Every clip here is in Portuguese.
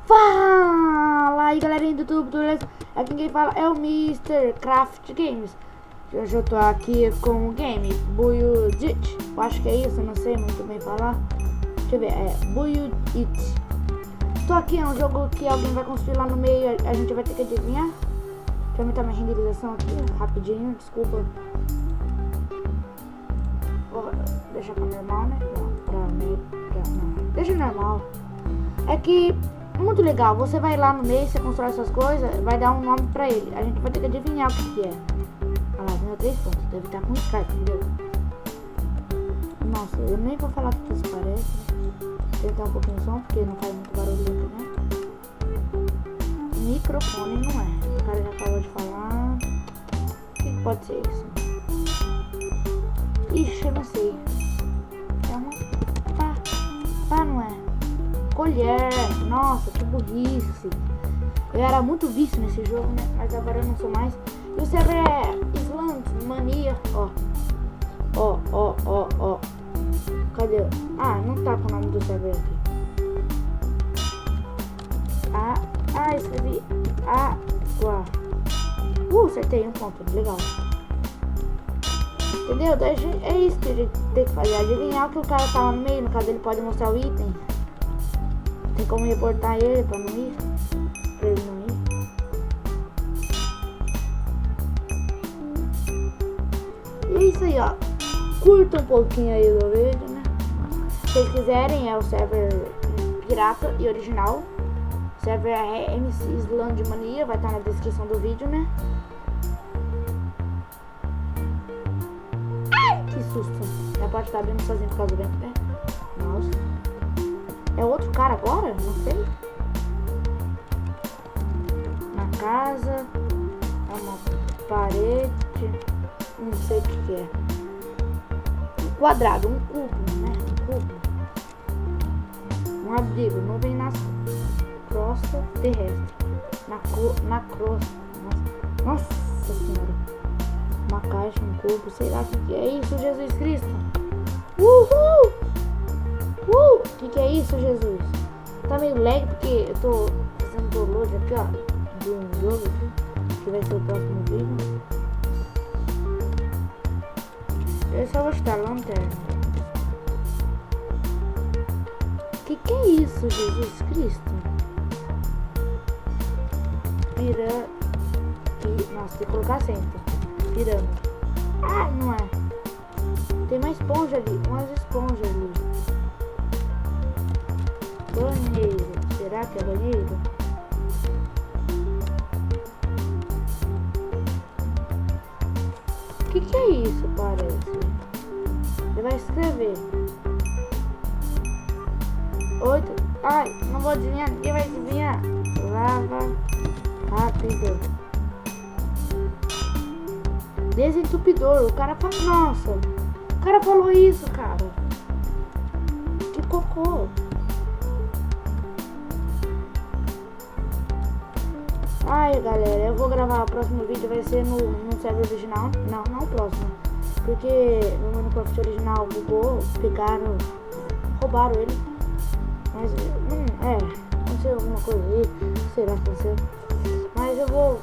Fala aí galerinha do YouTube, beleza? Aqui quem fala é o Mr. Craft Games. Hoje eu tô aqui com o game Buyudit. Eu acho que é isso, eu não sei muito bem falar. Deixa eu ver, é Buyudit. Tô aqui, é um jogo que alguém vai construir lá no meio, a gente vai ter que adivinhar. Deixa eu aumentar minha renderização aqui, rapidinho, desculpa. Vou deixar pra normal, né? Não, deixa normal. É que muito legal, você vai lá no meio, você constrói essas coisas, vai dar um nome pra ele. A gente vai ter que adivinhar o que é. Olha lá, ganhou 3 pontos, deve estar com Skype, entendeu? Nossa, eu nem vou falar o que isso parece. Tentar um pouquinho o som, porque não faz muito barulho aqui, né? Microfone não é. O cara já acabou de falar. O que pode ser isso? Ixi, eu não sei. É uma pá, não é? Colher. Nossa, que burrice. Eu era muito vício nesse jogo, né? Mas agora eu não sou mais. E o server é Island Mania. Ó. Cadê? Ah, não tá com o nome do server aqui. Escrevi água. Acertei um ponto. Legal. Entendeu? É isso que a gente tem que fazer. Adivinhar o que o cara tá lá no meio. No caso, ele pode mostrar o item. Tem como reportar ele pra não ir? Pra ele não ir. E é isso aí, ó. Curta um pouquinho aí do vídeo, né? Se vocês quiserem, é o server pirata e original. O server é MC Island Mania, vai estar na descrição do vídeo, né? Ai, que susto. Já pode estar abrindo sozinho por causa do vento, né? Nossa. É outro cara agora? Não sei. Na casa. É uma parede. Não sei o que é. Um quadrado, um cubo, né? Um cubo. Um abrigo, nuvem nas crosta terrestre. Na crosta. Nossa senhora. Uma caixa, um cubo, sei lá o que é isso, Jesus Cristo. Uhul! O que é isso, Jesus? Tá meio lag porque eu tô fazendo download aqui, ó, de um jogo que vai ser o próximo vídeo. Eu só vou chutar lanterna. Que é isso, Jesus Cristo? Nossa, tem que colocar acento. Pirâmide. Ah, não é. Tem uma esponja ali, umas esponjas ali. Banheiro. Será que é banheiro? O que é isso, parece? Ele vai escrever 8. Ai, não vou adivinhar. Ninguém vai adivinhar. Lava rápido. Desentupidor. O cara fala. Nossa. O cara falou isso, cara. Que cocô. Ai, galera, eu vou gravar o próximo vídeo, vai ser no server original. Não o próximo. Porque no Minecraft original bugou, pegaram, roubaram ele. Mas, aconteceu alguma coisa aí, sei lá o que aconteceu. Mas eu vou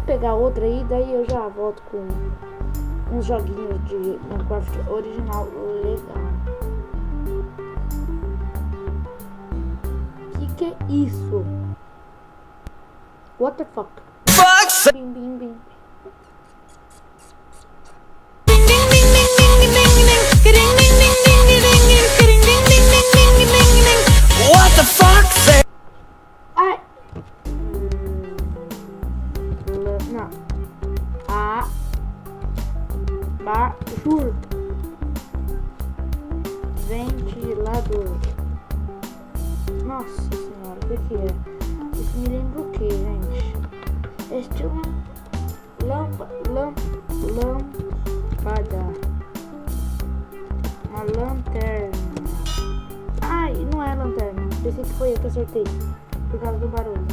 pegar outra aí, daí eu já volto com uns joguinhos de Minecraft original legal. Que é isso? What the fuck? Bim, bim, bim. What the fuck? Ai. Não. Abajur. Ventilador. Nossa senhora, o que é? Isso me lembra o que, gente? Este é uma lâmpada. Uma lanterna. Ai, não é lanterna. Pensei que foi eu que acertei. Por causa do barulho.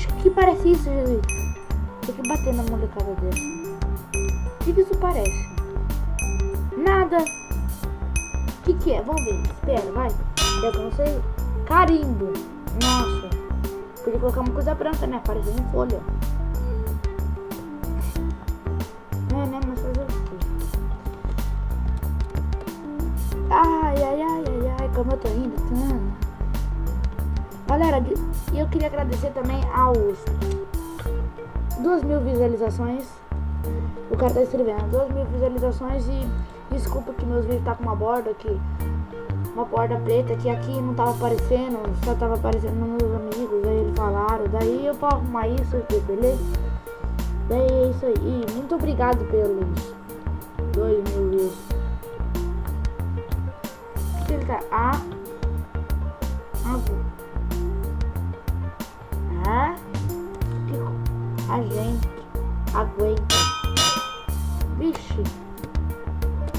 Vixe, que parece isso, Jesus? Tem que bater na molecada dessa. O que isso parece? Nada. O que é? Vamos ver. Espera, vai. Eu não sei. Carimbo. Nossa. Podia colocar uma coisa branca, né? Parecendo folha. É, né? Mas fazer o quê? Ai, ai, ai, ai, ai. Como eu tô indo. Galera, e eu queria agradecer também aos 2.000 visualizações. O cara tá escrevendo 2.000 visualizações e desculpa que meus vídeos tá com uma borda aqui. Uma borda preta que aqui não tava aparecendo, só tava aparecendo nos meus amigos. Aí eles falaram, daí eu vou arrumar isso aqui, beleza? Daí é isso aí. E muito obrigado pelos 2.000 views. O que ele tá? A gente aguenta. Vixe,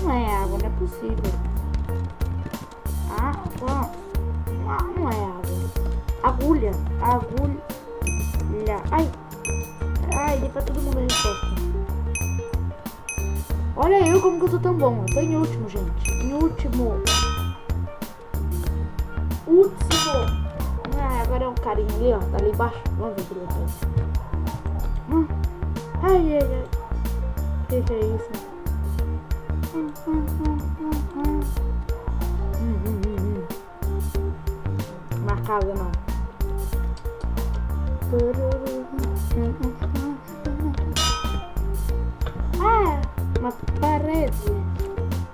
não é água, não é possível. Não é água. Agulha. Ai, dei pra todo mundo a resposta. Olha eu como que eu tô tão bom. Eu tô em último, gente. Em último. Agora é um carinha ali, ó. Tá ali embaixo. Vamos ver se ele vai. Ai. Que é isso? Uma casa não. Uma parede.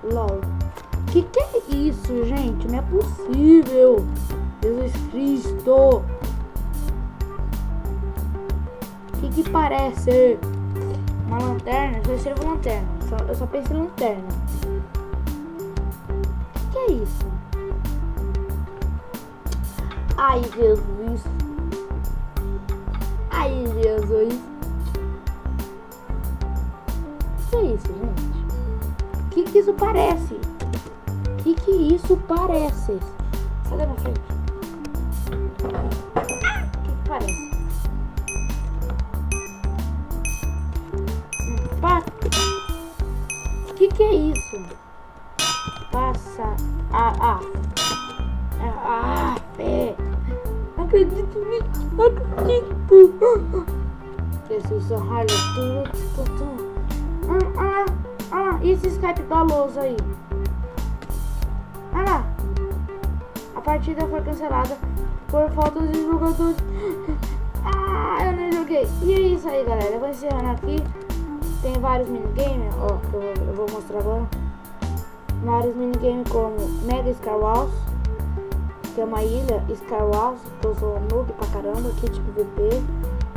LOL. Que é isso, gente? Não é possível. Jesus Cristo. Que parece uma lanterna? Eu só escrevo lanterna. Eu só penso em lanterna. Que é isso? Ai, Jesus. Que é isso, gente? Que isso parece? Que isso parece? Sai da minha frente. Que parece? Que é isso? Passa. Não acredito nisso. Não acredito. Jesus, e esse Skype da lousa aí? Olha lá. A partida foi cancelada por falta de jogadores. Eu não joguei. E é isso aí, galera. Eu vou encerrando aqui. Tem vários minigames, ó, que eu vou mostrar agora. Vários minigames como Mega Star Wars, que é uma ilha, Star Wars, que eu sou noob pra caramba, Kit PVP,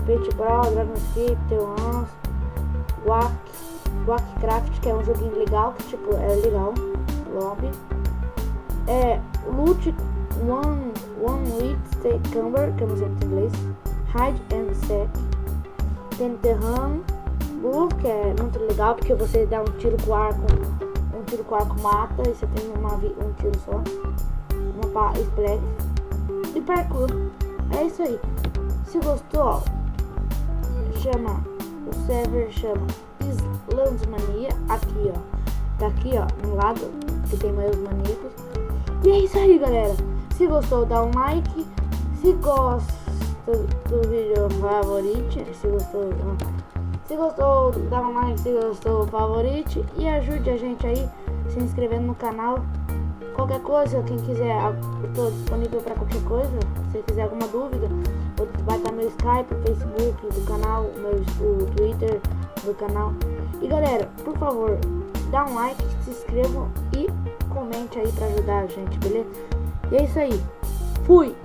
Pet Brawl, Dragon Skip, Teons, Wackcraft, que é um joguinho legal, que tipo, é legal, lobby. Loot One with State Camber, que eu não sei em inglês, Hide and Seek, tem Terran, que é muito legal porque você dá um tiro com o arco mata e você tem um tiro só, uma splash e parkour. É isso aí. Se gostou, o server chama Islandsmania, aqui ó, tá aqui ó, no lado que tem mais maníacos. E é isso aí, galera. Se gostou, dá um like. Se gosta do vídeo, favorite. Se gostou, dá um like. Se gostou, favorite. E ajude a gente aí se inscrevendo no canal. Qualquer coisa, quem quiser, eu estou disponível para qualquer coisa. Se quiser alguma dúvida, vai estar meu Skype, o Facebook do canal, o Twitter do canal. E galera, por favor, dá um like, se inscrevam e comente aí para ajudar a gente, beleza? E é isso aí. Fui!